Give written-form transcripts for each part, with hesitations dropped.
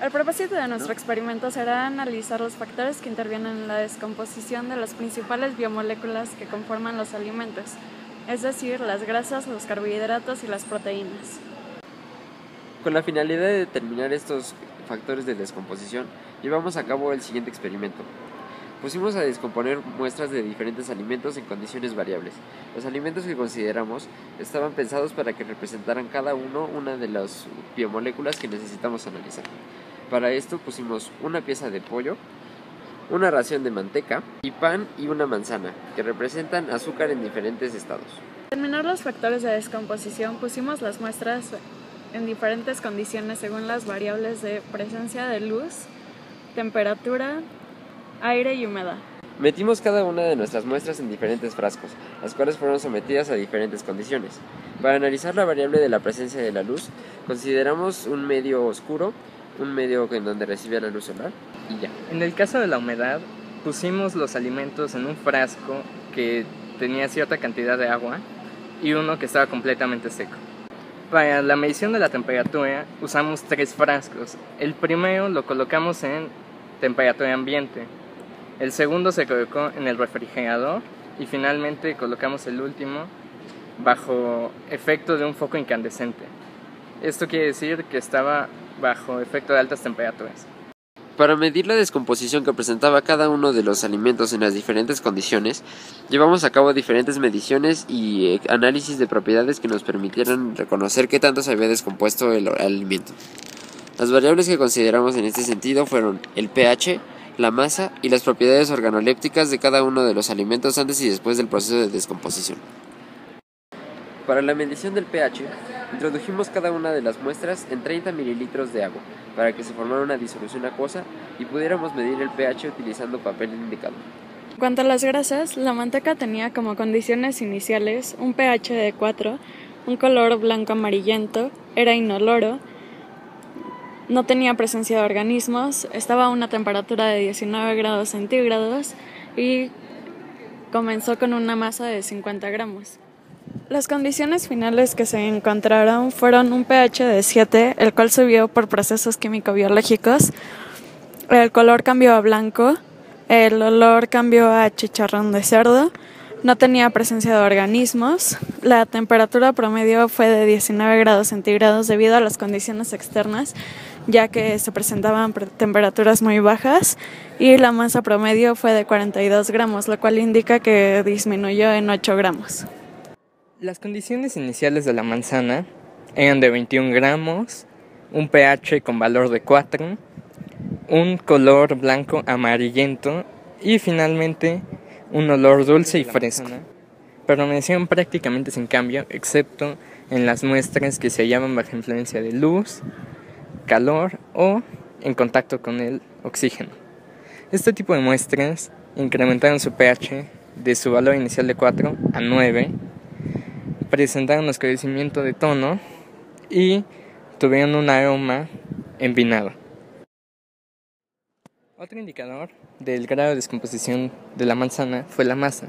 El propósito de nuestro experimento será analizar los factores que intervienen en la descomposición de las principales biomoléculas que conforman los alimentos, es decir, las grasas, los carbohidratos y las proteínas. Con la finalidad de determinar estos factores de descomposición, llevamos a cabo el siguiente experimento. Pusimos a descomponer muestras de diferentes alimentos en condiciones variables. Los alimentos que consideramos estaban pensados para que representaran cada uno una de las biomoléculas que necesitamos analizar. Para esto pusimos una pieza de pollo, una ración de manteca y pan y una manzana, que representan azúcar en diferentes estados. Para determinar los factores de descomposición, pusimos las muestras en diferentes condiciones según las variables de presencia de luz, temperatura, aire y humedad. Metimos cada una de nuestras muestras en diferentes frascos, las cuales fueron sometidas a diferentes condiciones. Para analizar la variable de la presencia de la luz, consideramos un medio oscuro, un medio en donde recibe la luz solar y ya. En el caso de la humedad, pusimos los alimentos en un frasco que tenía cierta cantidad de agua y uno que estaba completamente seco. Para la medición de la temperatura usamos 3 frascos. El primero lo colocamos en temperatura ambiente, el segundo se colocó en el refrigerador y finalmente colocamos el último bajo efecto de un foco incandescente. Esto quiere decir que estaba bajo efecto de altas temperaturas. Para medir la descomposición que presentaba cada uno de los alimentos en las diferentes condiciones, llevamos a cabo diferentes mediciones y análisis de propiedades que nos permitieran reconocer qué tanto se había descompuesto el alimento. Las variables que consideramos en este sentido fueron el pH, la masa y las propiedades organolépticas de cada uno de los alimentos antes y después del proceso de descomposición. Para la medición del pH, introdujimos cada una de las muestras en 30 mililitros de agua para que se formara una disolución acuosa y pudiéramos medir el pH utilizando papel indicador. En cuanto a las grasas, la manteca tenía como condiciones iniciales un pH de 4, un color blanco amarillento, era inoloro, no tenía presencia de organismos, estaba a una temperatura de 19 grados centígrados y comenzó con una masa de 50 gramos. Las condiciones finales que se encontraron fueron un pH de 7, el cual subió por procesos químico-biológicos, el color cambió a blanco, el olor cambió a chicharrón de cerdo, no tenía presencia de organismos, la temperatura promedio fue de 19 grados centígrados debido a las condiciones externas, ya que se presentaban temperaturas muy bajas, y la masa promedio fue de 42 gramos, lo cual indica que disminuyó en 8 gramos. Las condiciones iniciales de la manzana eran de 21 gramos, un pH con valor de 4, un color blanco amarillento y finalmente un olor dulce y fresco. Permanecieron prácticamente sin cambio, excepto en las muestras que se hallaban bajo influencia de luz, calor o en contacto con el oxígeno. Este tipo de muestras incrementaron su pH de su valor inicial de 4 a 9, presentaron oscurecimiento de tono y tuvieron un aroma envinado. Otro indicador del grado de descomposición de la manzana fue la masa.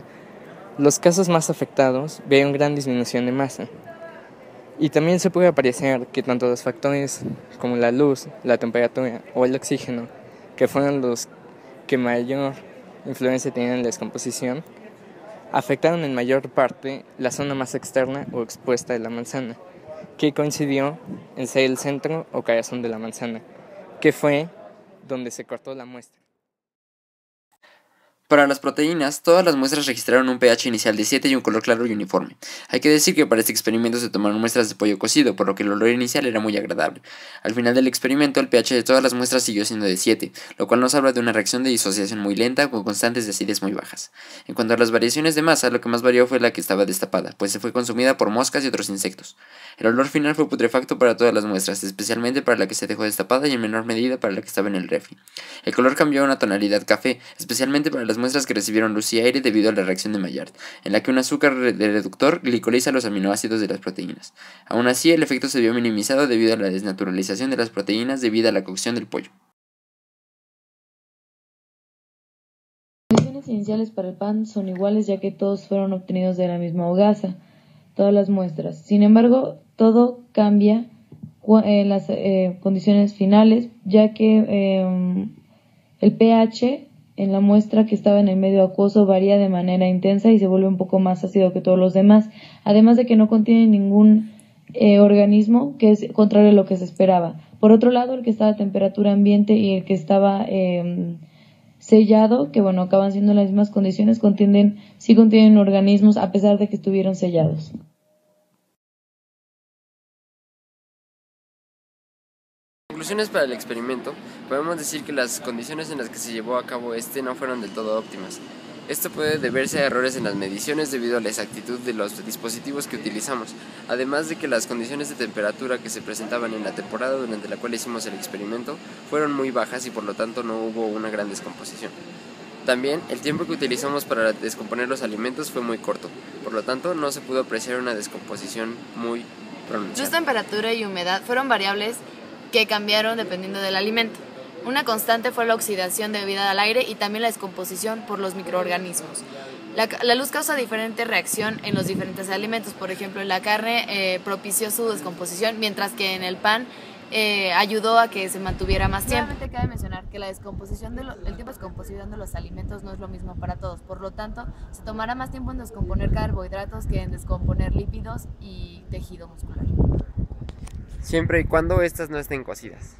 Los casos más afectados vieron gran disminución de masa. Y también se puede apreciar que tanto los factores como la luz, la temperatura o el oxígeno, que fueron los que mayor influencia tenían en la descomposición, afectaron en mayor parte la zona más externa o expuesta de la manzana, que coincidió en ser el centro o corazón de la manzana, que fue donde se cortó la muestra. Para las proteínas, todas las muestras registraron un pH inicial de 7 y un color claro y uniforme. Hay que decir que para este experimento se tomaron muestras de pollo cocido, por lo que el olor inicial era muy agradable. Al final del experimento, el pH de todas las muestras siguió siendo de 7, lo cual nos habla de una reacción de disociación muy lenta con constantes de acidez muy bajas. En cuanto a las variaciones de masa, lo que más varió fue la que estaba destapada, pues se fue consumida por moscas y otros insectos. El olor final fue putrefacto para todas las muestras, especialmente para la que se dejó destapada y en menor medida para la que estaba en el refri. El color cambió a una tonalidad café, especialmente para las muestras que recibieron luz y aire debido a la reacción de Maillard, en la que un azúcar reductor glicoliza los aminoácidos de las proteínas. Aún así, el efecto se vio minimizado debido a la desnaturalización de las proteínas debido a la cocción del pollo. Las condiciones iniciales para el pan son iguales ya que todos fueron obtenidos de la misma hogaza, todas las muestras. Sin embargo, todo cambia en las condiciones finales, ya que el pH en la muestra que estaba en el medio acuoso varía de manera intensa y se vuelve un poco más ácido que todos los demás, además de que no contiene ningún organismo, que es contrario a lo que se esperaba. Por otro lado, el que estaba a temperatura ambiente y el que estaba sellado, que bueno, acaban siendo las mismas condiciones, sí contienen organismos a pesar de que estuvieron sellados. Conclusiones para el experimento, podemos decir que las condiciones en las que se llevó a cabo no fueron del todo óptimas. Esto puede deberse a errores en las mediciones debido a la exactitud de los dispositivos que utilizamos, además de que las condiciones de temperatura que se presentaban en la temporada durante la cual hicimos el experimento fueron muy bajas y por lo tanto no hubo una gran descomposición. También, el tiempo que utilizamos para descomponer los alimentos fue muy corto, por lo tanto no se pudo apreciar una descomposición muy pronunciada. Luz, temperatura y humedad fueron variables que cambiaron dependiendo del alimento. Una constante fue la oxidación debida al aire y también la descomposición por los microorganismos. La luz causa diferente reacción en los diferentes alimentos. Por ejemplo, en la carne propició su descomposición, mientras que en el pan ayudó a que se mantuviera más tiempo. Solamente cabe mencionar que el tipo de descomposición de los alimentos no es lo mismo para todos. Por lo tanto, se tomará más tiempo en descomponer carbohidratos que en descomponer lípidos y tejido muscular. Siempre y cuando estas no estén cocidas.